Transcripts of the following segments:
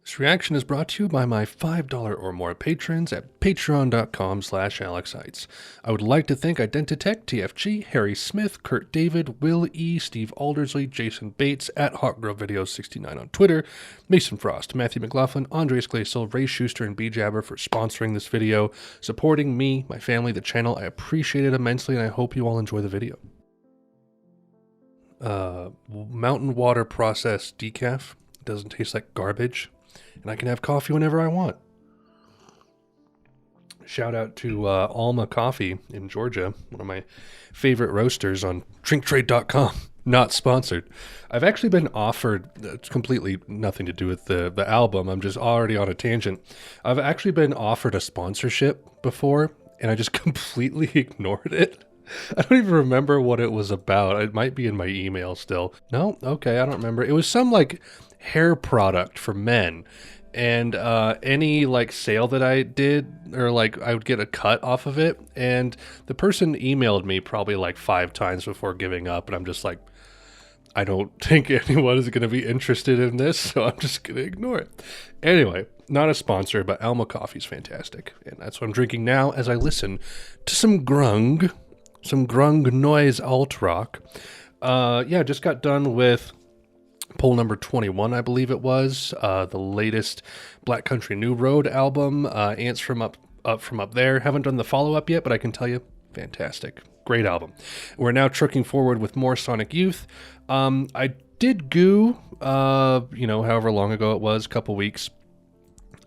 This reaction is brought to you by my $5 or more patrons at patreon.com/AlexHeitz. I would like to thank Identitech, TFG, Harry Smith, Kurt David, Will E, Steve Aldersley, Jason Bates, at HotGirlVideos69 on Twitter, Mason Frost, Matthew McLaughlin, Andreas Glacial, Ray Schuster, and B-Jabber for sponsoring this video, supporting me, my family, the channel. I appreciate it immensely, and I hope you all enjoy the video. Mountain water processed decaf. It doesn't taste like garbage. And I can have coffee whenever I want. Shout out to Alma Coffee in Georgia, one of my favorite roasters on drinktrade.com. Not sponsored. I've actually been offered, it's completely nothing to do with the album, I'm just already on a tangent. I've actually been offered a sponsorship before, and I just completely ignored it. I don't even remember what it was about. It might be in my email still. No? Okay, I don't remember. It was some like hair product for men, and any like sale that I did, or like I would get a cut off of it, and the person emailed me probably like 5 times before giving up, and I'm just like, I don't think anyone is going to be interested in this, so I'm just going to ignore it. Anyway, not a sponsor, but Alma Coffee is fantastic, and that's what I'm drinking now as I listen to some grung noise alt rock. Yeah, just got done with poll number 21, I believe it was, the latest Black Country New Road album, Ants from Up There. Haven't done the follow-up yet, but I can tell you, fantastic. Great album. We're now trucking forward with more Sonic Youth. I did Goo, however long ago it was, a couple weeks.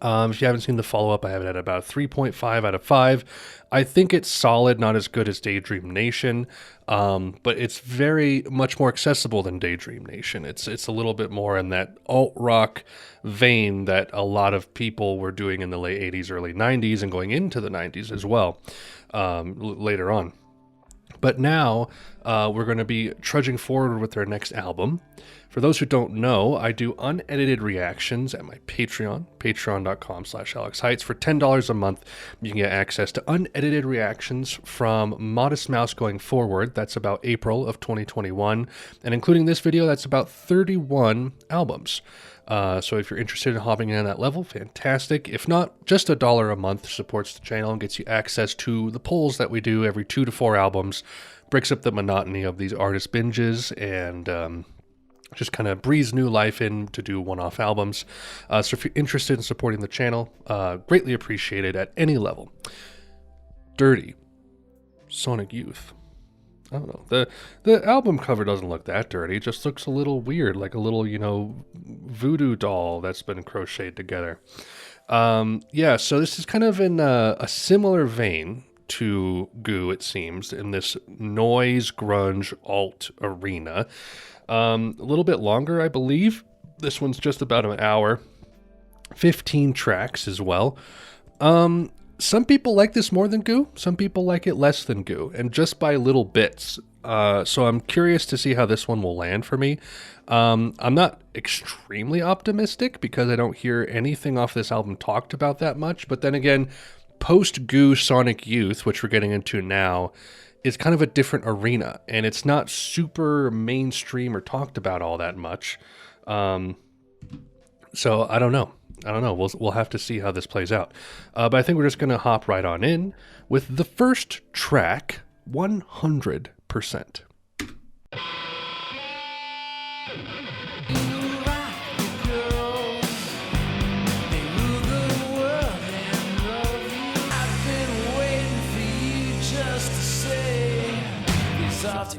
If you haven't seen the follow-up, I have it at about 3.5 out of 5. I think it's solid, not as good as Daydream Nation, but it's very much more accessible than Daydream Nation. It's a little bit more in that alt-rock vein that a lot of people were doing in the late 80s, early 90s, and going into the 90s as well, later on. But now we're going to be trudging forward with their next album. For those who don't know, I do unedited reactions at my Patreon, patreon.com/AlexHeitz. For $10 a month, you can get access to unedited reactions from Modest Mouse going forward. That's about April of 2021. And including this video, that's about 31 albums. So if you're interested in hopping in on that level, fantastic. If not, just $1 a month supports the channel and gets you access to the polls that we do every 2 to 4 albums. Breaks up the monotony of these artist binges and just kind of breathes new life in to do one-off albums. So if you're interested in supporting the channel, greatly appreciated at any level. Dirty Sonic Youth. I don't know. The album cover doesn't look that dirty. It just looks a little weird, like a little, voodoo doll that's been crocheted together. Yeah, so this is kind of in a similar vein to Goo, it seems, in this noise grunge alt arena. A little bit longer, I believe. This one's just about an hour. 15 tracks as well. Some people like this more than Goo. Some people like it less than Goo, and just by little bits. So I'm curious to see how this one will land for me. I'm not extremely optimistic because I don't hear anything off this album talked about that much. But then again, post-Goo Sonic Youth, which we're getting into now, is kind of a different arena, and it's not super mainstream or talked about all that much. So I don't know. We'll have to see how this plays out. But I think we're just going to hop right on in with the first track, 100%.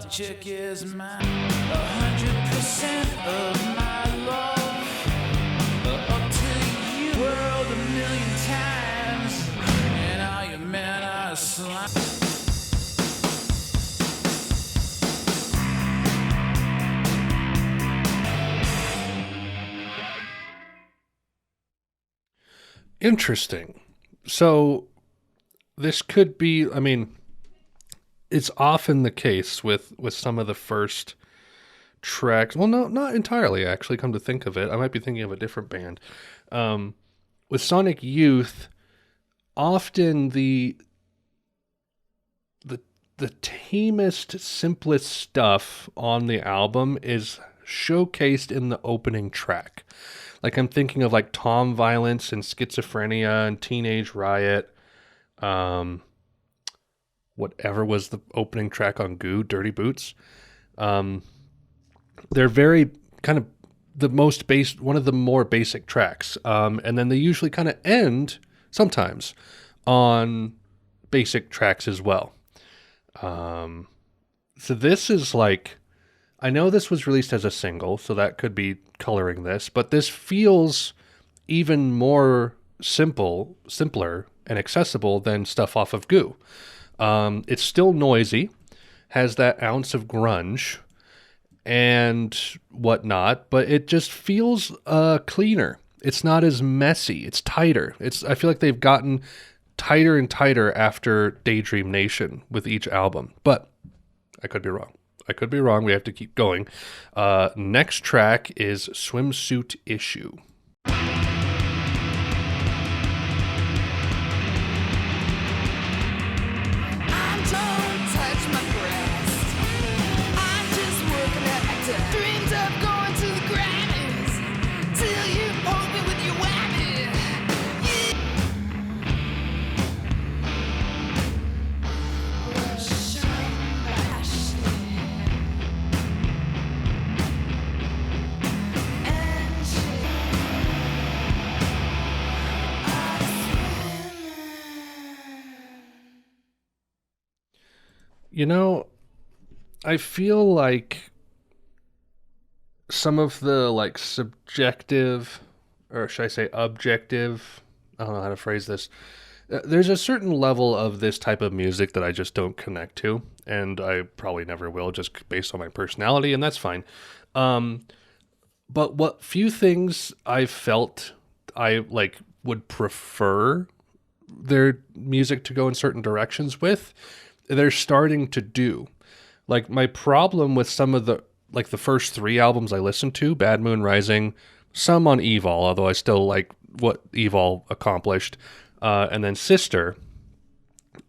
Chick is mine, 100% of my love, up to you, world a million times, and all your men are slime. Interesting. So this could be, it's often the case with some of the first tracks. Well, no, not entirely, actually, come to think of it. I might be thinking of a different band. With Sonic Youth, often the tamest, simplest stuff on the album is showcased in the opening track. Like I'm thinking of like Tom Violence and Schizophrenia and Teenage Riot. Whatever was the opening track on Goo, Dirty Boots. They're very kind of one of the more basic tracks. And then they usually kind of end sometimes on basic tracks as well. So this is like, I know this was released as a single, so that could be coloring this, but this feels even more simpler and accessible than stuff off of Goo. It's still noisy, has that ounce of grunge and whatnot, but it just feels cleaner. It's not as messy. It's tighter. I feel like they've gotten tighter and tighter after Daydream Nation with each album, but I could be wrong. We have to keep going. Next track is Swimsuit Issue. You know, I feel like some of the like subjective, or should I say objective, I don't know how to phrase this. There's a certain level of this type of music that I just don't connect to, and I probably never will just based on my personality, and that's fine. But what few things I felt I like would prefer their music to go in certain directions with, they're starting to do. Like my problem with some of the first 3 albums I listened to, Bad Moon Rising, some on Evol, although I still like what Evol accomplished, and then Sister,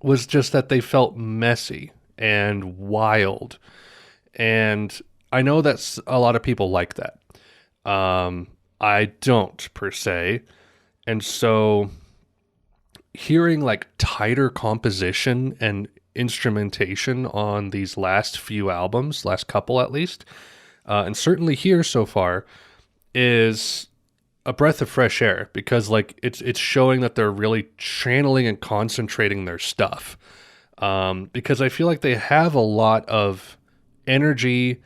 was just that they felt messy and wild. And I know that's a lot of people like that. I don't per se. And so hearing like tighter composition and instrumentation on these last few albums, last couple at least, and certainly here so far, is a breath of fresh air, because like it's showing that they're really channeling and concentrating their stuff. Because I feel like they have a lot of energy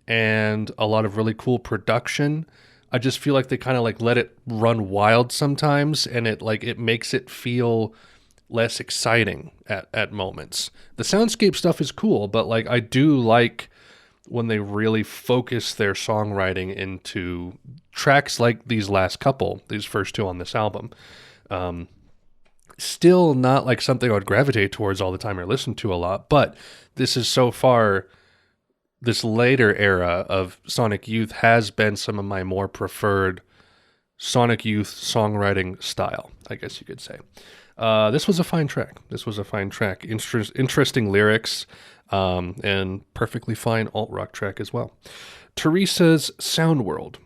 and a lot of really cool production. I just feel like they kind of like let it run wild sometimes, and it makes it feel less exciting at moments. The soundscape stuff is cool, but like I do like when they really focus their songwriting into tracks like these first 2 on this album. Still not like something I would gravitate towards all the time or listen to a lot, but this is so far, this later era of Sonic Youth has been some of my more preferred Sonic Youth songwriting style, I guess you could say. This was a fine track. Interesting lyrics, and perfectly fine alt-rock track as well. Theresa's Sound World.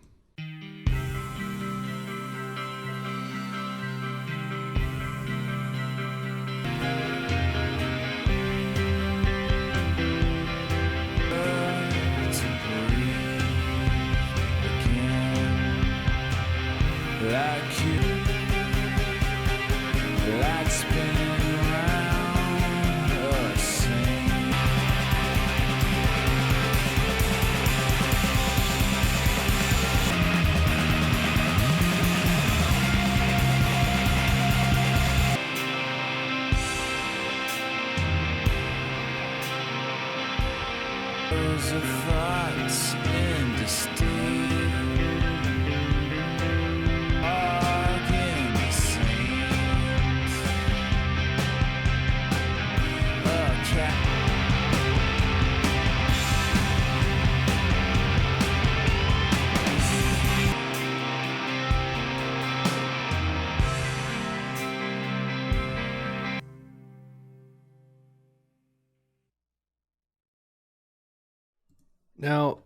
Now,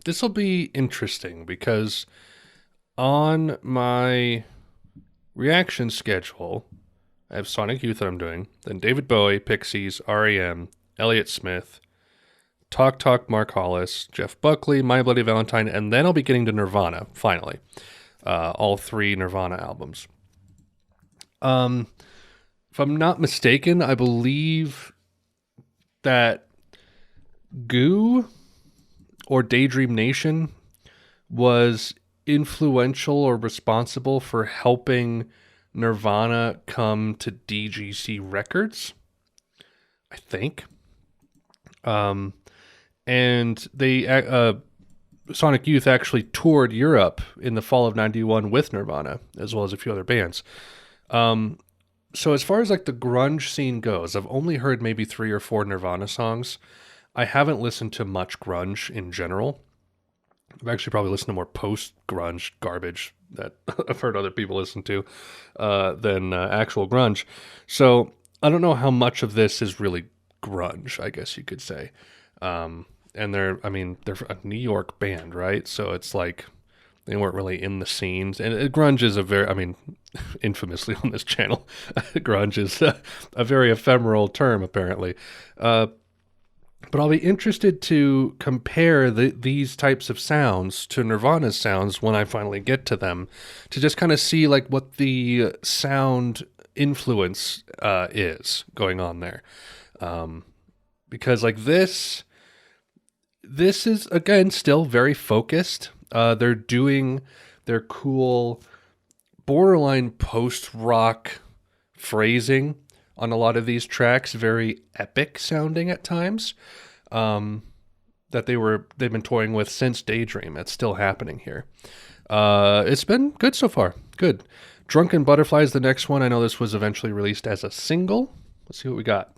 this will be interesting because on my reaction schedule, I have Sonic Youth that I'm doing, then David Bowie, Pixies, REM, Elliott Smith, Talk Talk, Mark Hollis, Jeff Buckley, My Bloody Valentine, and then I'll be getting to Nirvana, finally. All 3 Nirvana albums. If I'm not mistaken, I believe that Goo or Daydream Nation was influential or responsible for helping Nirvana come to DGC Records, I think. And they Sonic Youth actually toured Europe in the fall of 91 with Nirvana, as well as a few other bands. So as far as like the grunge scene goes, I've only heard maybe 3 or 4 Nirvana songs. I haven't listened to much grunge in general. I've actually probably listened to more post-grunge garbage that I've heard other people listen to than actual grunge. So I don't know how much of this is really grunge, I guess you could say. And they're a New York band, right? So it's like they weren't really in the scenes. And grunge is infamously on this channel, grunge is a very ephemeral term, apparently. But I'll be interested to compare these types of sounds to Nirvana's sounds when I finally get to them, to just kind of see like what the sound influence is going on there. Because like this is, again, still very focused. They're doing their cool borderline post-rock phrasing on a lot of these tracks, very epic sounding at times, that they've been toying with since Daydream. It's still happening here. It's been good so far. Good. Drunken Butterfly is the next one. I know this was eventually released as a single. Let's see what we got.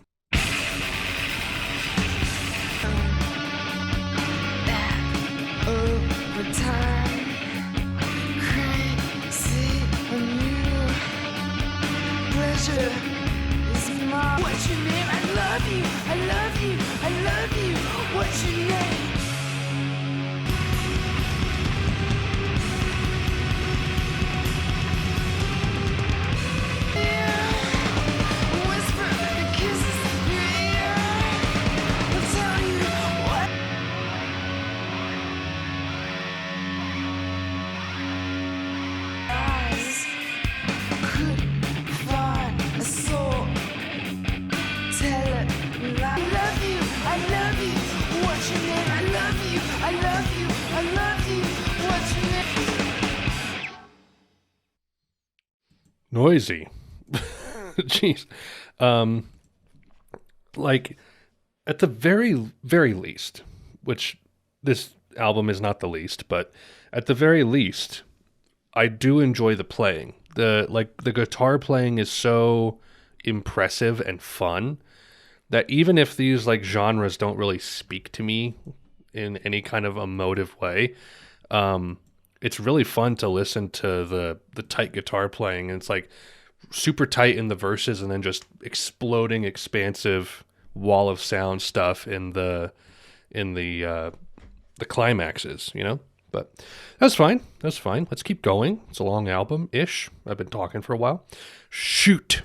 What's your name? I love you. I love you. I love you. What's your name? Whisper the kisses in your ear. I'll tell you what. Eyes couldn't find a soul. I love you, I love you, what's your name? I love you, I love you, I love you, what's your name? Noisy. Jeez. Like, at the very, very least, which this album is not the least, but at the very least, I do enjoy the playing. The guitar playing is so impressive and fun that even if these like genres don't really speak to me in any kind of emotive way, it's really fun to listen to the tight guitar playing. And it's like super tight in the verses and then just exploding, expansive wall of sound stuff in the climaxes, you know? But that's fine. That's fine. Let's keep going. It's a long album-ish. I've been talking for a while. Shoot.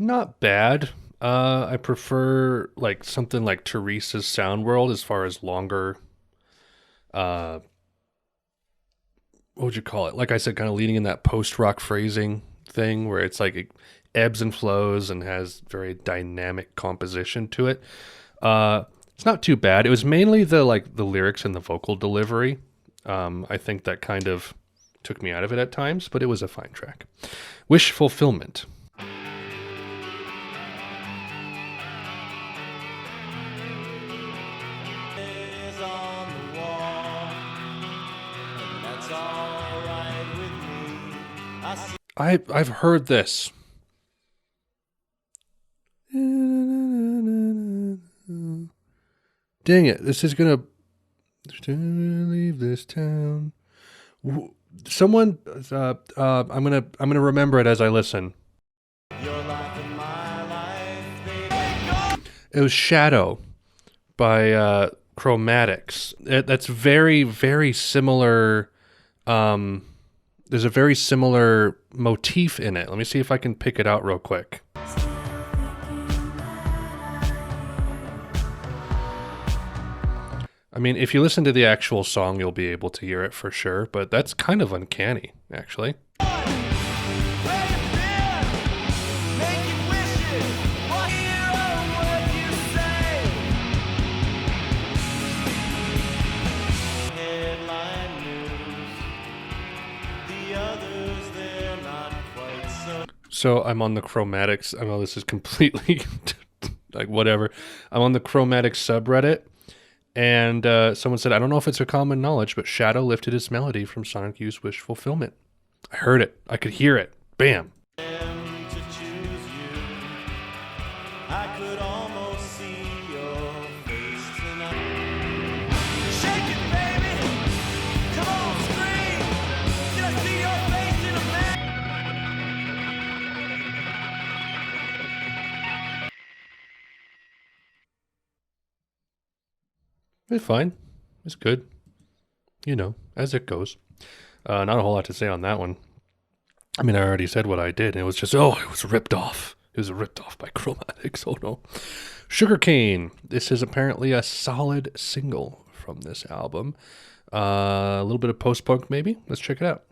Not bad. I prefer like something like Theresa's Sound World as far as longer. Uh, what would you call it? Like I said, kind of leaning in that post rock phrasing thing where it's like it ebbs and flows and has very dynamic composition to it. It's not too bad. It was mainly the lyrics and the vocal delivery. I think that kind of took me out of it at times, but it was a fine track. Wish Fulfillment. Is on the wall, and that's all right with me. I see I've heard this. Dang it! This is gonna leave this town. Someone, I'm gonna remember it as I listen. your life and my life, baby. It was Shadow by Chromatics. That's very, very similar. There's a very similar motif in it. Let me see if I can pick it out real quick. I mean, if you listen to the actual song, you'll be able to hear it for sure, but that's kind of uncanny, actually. So I'm on the Chromatics. I know this is completely like whatever. I'm on the Chromatics subreddit, and someone said, I don't know if it's a common knowledge, but Shadow lifted his melody from Sonic Youth's Wish Fulfillment. I heard it. I could hear it. Bam. I could almost see your face tonight. Shake it, baby. Come on, scream. Can I see your face in a man? It's fine. It's good. You know, as it goes. Not a whole lot to say on that one. I mean, I already said what I did, and it was just, it was ripped off. It was ripped off by Chromatics. Oh no. Sugarcane. This is apparently a solid single from this album. A little bit of post-punk maybe. Let's check it out.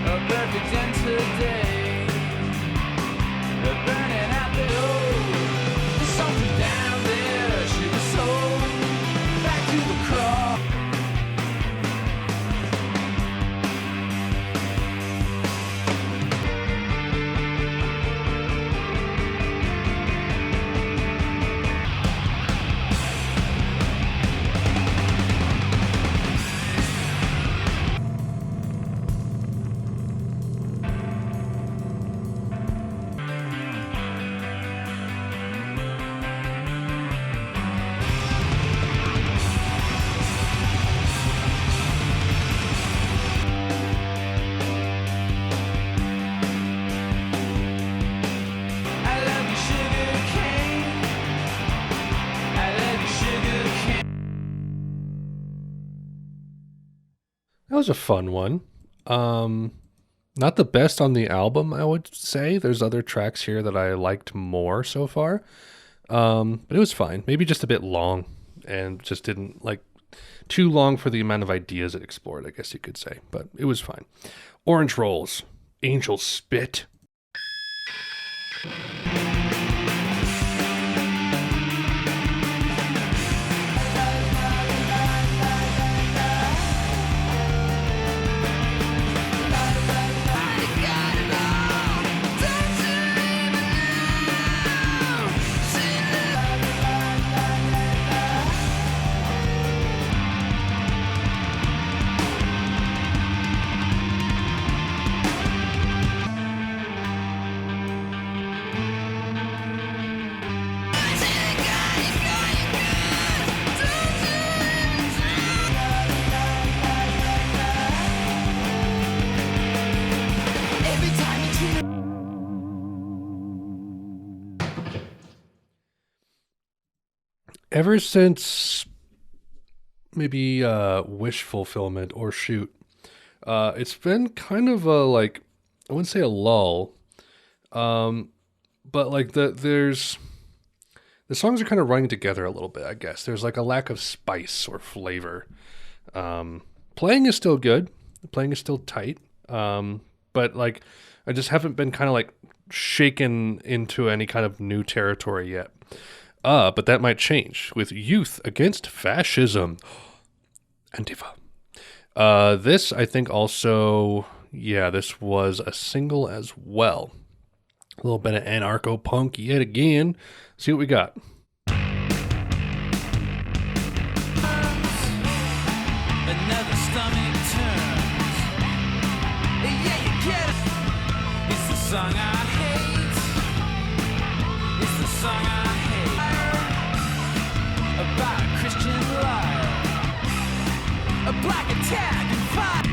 A perfect end today. Burning out the road. There's something down there. Sugar soul. Back to the cross. I love you, sugar cane. I love you, sugar cane. That was a fun one. Not the best on the album, I would say. There's other tracks here that I liked more so far. But it was fine. Maybe just a bit long and just didn't like too long for the amount of ideas it explored, I guess you could say. But it was fine. Orange Rolls, Angel Spit. Ever since maybe Wish Fulfillment or Shoot, it's been kind of a like, I wouldn't say a lull, but like the songs are kind of running together a little bit, I guess. There's like a lack of spice or flavor. Playing is still good. Playing is still tight. But like, I just haven't been kind of like shaken into any kind of new territory yet. But that might change with Youth Against Fascism. Antifa. This, I think also, yeah, this was a single as well. A little bit of anarcho-punk yet again. See what we got. Another stomach turns. Yeah, you get it. It's the song I hate. It's the song I hate. About a Christian liar. A black attack and fire.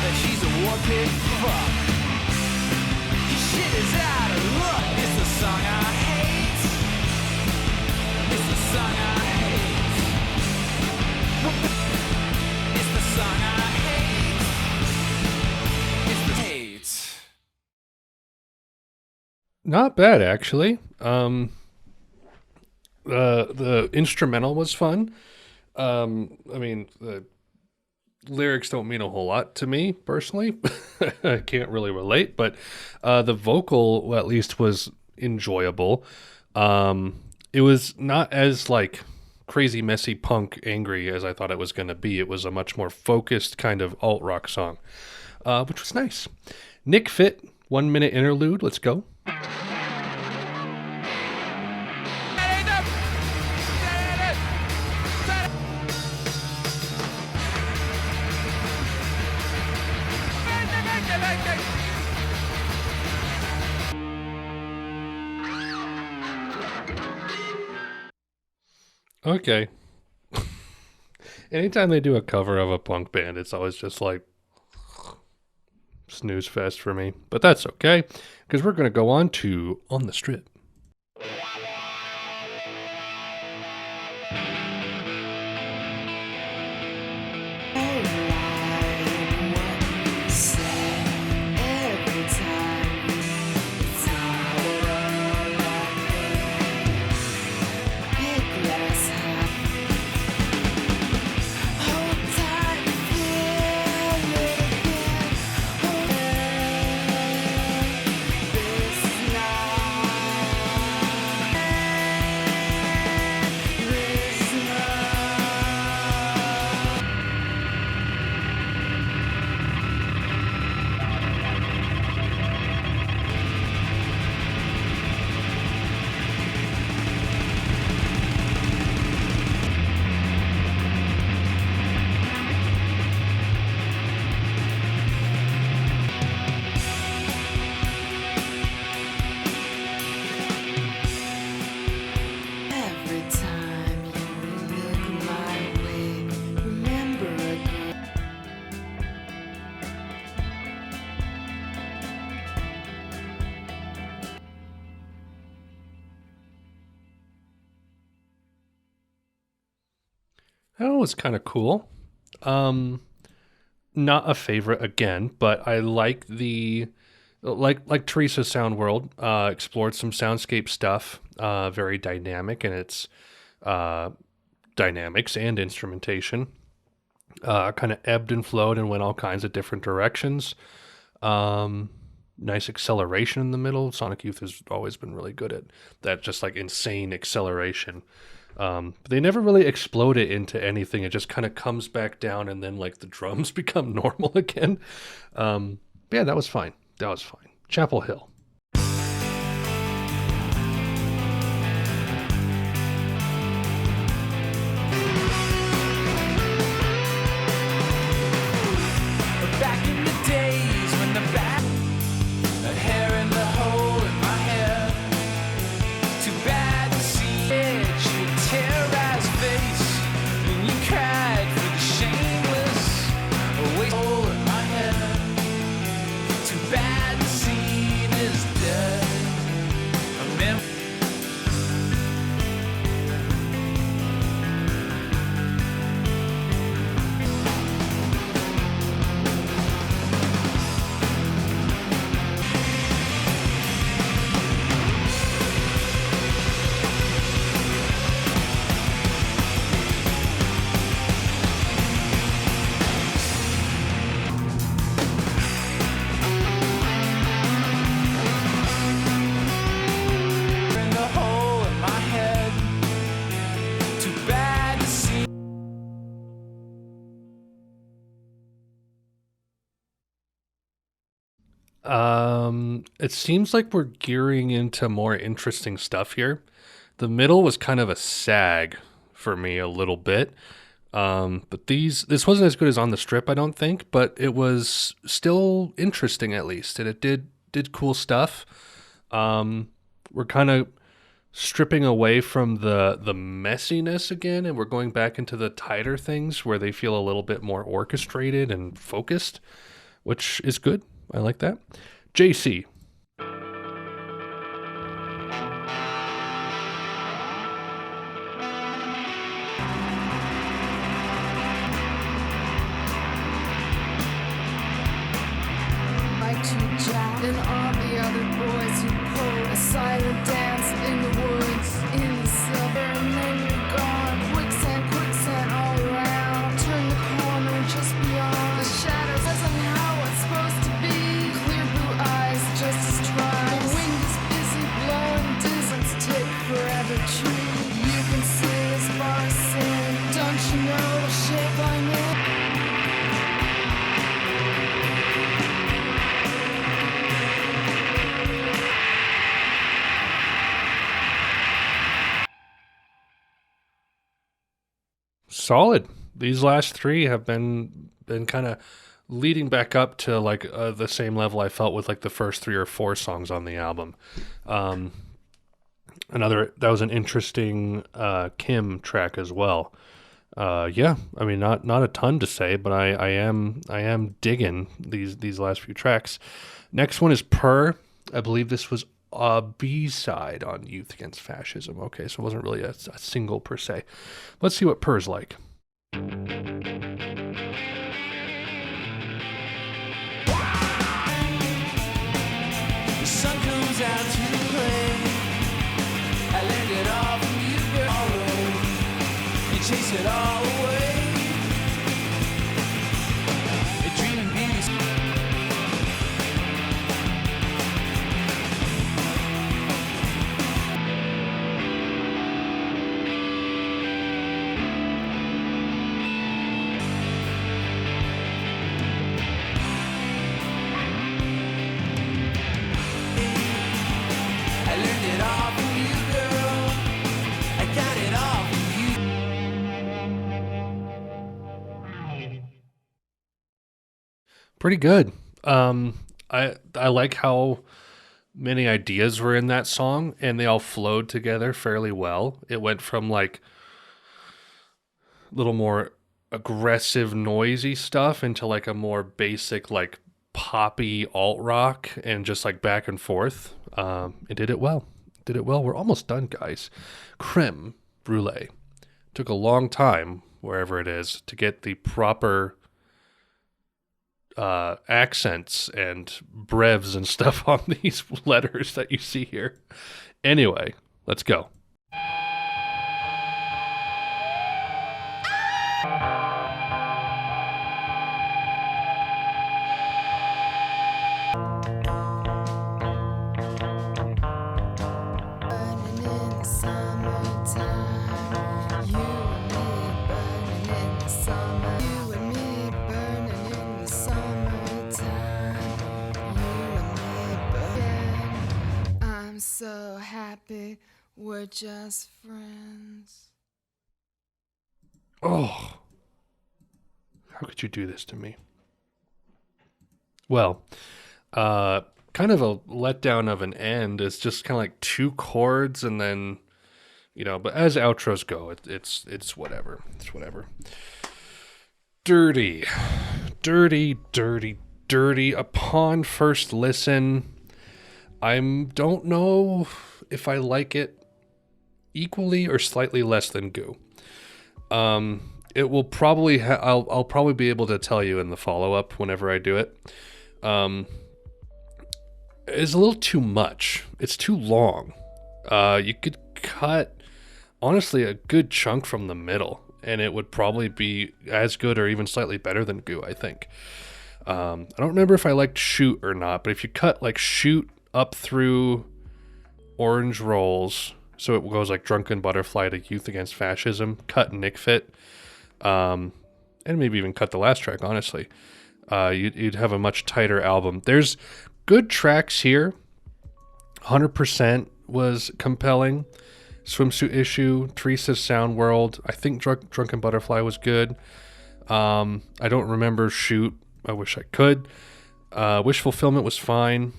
That she's a war pig fuck. Your shit is out of luck. It's the song I hate. It's the song I hate. It's the song I hate. It's the hate. Not bad, actually. The instrumental was fun. I mean, the lyrics don't mean a whole lot to me personally. I can't really relate, but the vocal at least was enjoyable. It was not as like crazy messy punk angry as I thought it was going to be. It was a much more focused kind of alt rock song, which was nice. Nic Fit, 1 minute interlude. Let's go. Okay. Anytime they do a cover of a punk band, it's always just like snooze fest for me. But that's okay, because we're going to go on to On the Strip. That was kind of cool. Not a favorite again, but I like the like Theresa's Sound World. Explored some soundscape stuff. Very dynamic in its dynamics and instrumentation. Kind of ebbed and flowed and went all kinds of different directions. Nice acceleration in the middle. Sonic Youth has always been really good at that, just like insane acceleration. But they never really explode it into anything. It just kind of comes back down and then like the drums become normal again. Yeah, that was fine. That was fine. Chapel Hill. Back in the days when the back, the hair in the hole in my hair. Too bad to see it, you terrorized face when you cried for the shameless. A waste hole in my hair. Too bad. It seems like we're gearing into more interesting stuff here. The middle was kind of a sag for me a little bit. But this wasn't as good as On the Strip, I don't think, but it was still interesting at least, and it did cool stuff. We're kind of stripping away from the messiness again, and we're going back into the tighter things where they feel a little bit more orchestrated and focused, which is good. I like that. JC. Like to Jack and all the other boys who pull a silent dance in the woods, in the silver, and then you're gone. Quicksand all around. Turn the corner just beyond the shadows. That's not how it's supposed to be. Clear blue eyes, just as tries. The wind is busy blowing distance, take forever to. You can see as far as sin. Don't you know the shape I'm in? Solid. These last three have been kind of leading back up to like the same level I felt with like the first 3 or 4 songs on the album. That was an interesting Kim track as well. Yeah, I mean not a ton to say, but I am digging these last few tracks. Next one is Purr. I believe this was a B-side on Youth Against Fascism. Okay, so it wasn't really a single per se. Let's see what Purr's like. The sun comes out to play. I learned it all from you, girl. You chase it all away. A dreaming beast. I learned it all from you, girl. I got it all from you. Pretty good. I like how many ideas were in that song, and they all flowed together fairly well. It went from like a little more aggressive, noisy stuff into like a more basic, like poppy alt rock, and just like back and forth. It did it well. We're almost done, guys. Crème Brûlée. Took a long time, wherever it is, to get the proper accents and brevs and stuff on these letters that you see here. Anyway, let's go. Burning in the summertime, you and me burning in the summer. You and me burning in the summertime, you and me burning. I'm so happy we're just friends. Oh, how could you do this to me? Well, kind of a letdown of an end. It's just kind of like 2 chords, and then, but as outros go, it's whatever. It's whatever. Dirty. Upon first listen, I don't know if I like it equally or slightly less than Goo. It will probably I'll probably be able to tell you in the follow-up whenever I do it. It's a little too much. It's too long. You could cut, honestly, a good chunk from the middle, and it would probably be as good or even slightly better than Goo, I think. I don't remember if I liked Shoot or not, but if you cut like Shoot up through Orange Rolls, so it goes like Drunken Butterfly to Youth Against Fascism, cut Nic Fit, and maybe even cut the last track, honestly, you'd have a much tighter album. There's good tracks here. 100% was compelling. Swimsuit Issue, Theresa's Sound World. I think Drunken Butterfly was good. I don't remember Shoot. I wish I could. Wish Fulfillment was fine.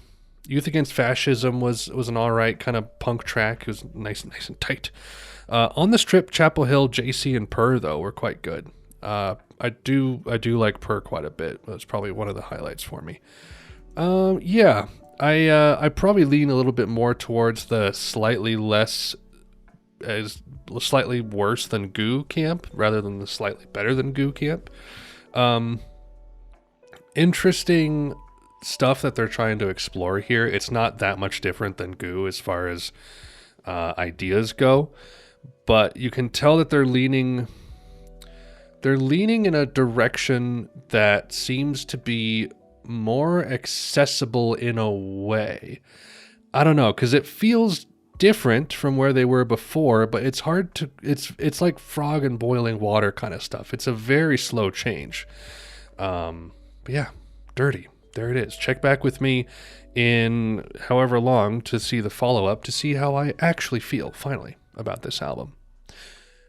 Youth Against Fascism was an alright kind of punk track. It was nice and tight. On the Strip, Chapel Hill, JC, and Purr, though, were quite good. I do like Purr quite a bit. That's probably one of the highlights for me. Yeah, I probably lean a little bit more towards the slightly worse than Goo camp rather than the slightly better than Goo camp. Interesting stuff that they're trying to explore here. It's not that much different than Goo as far as ideas go, but you can tell that they're leaning in a direction that seems to be more accessible in a way. I don't know, because it feels different from where they were before, but it's hard to, it's like frog and boiling water kind of stuff. It's a very slow change. But yeah, Dirty. There it is. Check back with me in however long to see the follow-up, to see how I actually feel, finally, about this album.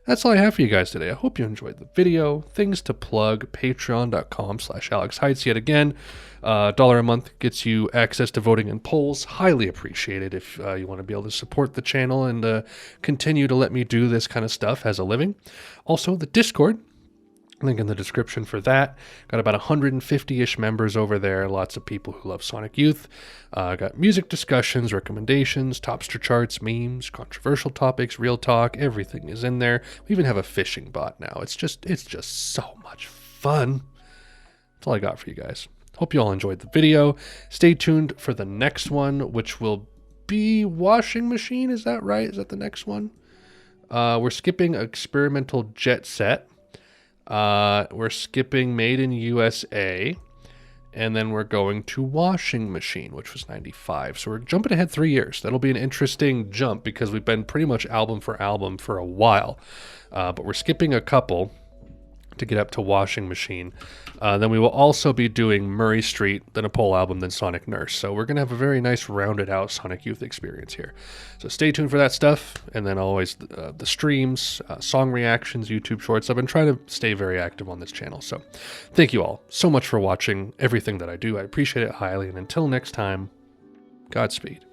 That's all I have for you guys today. I hope you enjoyed the video. Things to plug, patreon.com/AlexHeitz yet again. $1 a month gets you access to voting and polls. Highly appreciated if you want to be able to support the channel and continue to let me do this kind of stuff as a living. Also, the Discord. Link in the description for that. Got about 150-ish members over there. Lots of people who love Sonic Youth. Got music discussions, recommendations, topster charts, memes, controversial topics, real talk. Everything is in there. We even have a fishing bot now. It's just so much fun. That's all I got for you guys. Hope you all enjoyed the video. Stay tuned for the next one, which will be Washing Machine. Is that right? Is that the next one? We're skipping Experimental Jet Set. We're skipping Made in USA, and then we're going to Washing Machine, which was 95. So we're jumping ahead 3 years. That'll be an interesting jump because we've been pretty much album for album for a while. But we're skipping a couple to get up to Washing Machine. Then we will also be doing Murray Street, then a Pole album, then Sonic Nurse. So we're going to have a very nice rounded out Sonic Youth experience here. So stay tuned for that stuff. And then always the streams, song reactions, YouTube shorts. I've been trying to stay very active on this channel. So thank you all so much for watching everything that I do. I appreciate it highly. And until next time, Godspeed.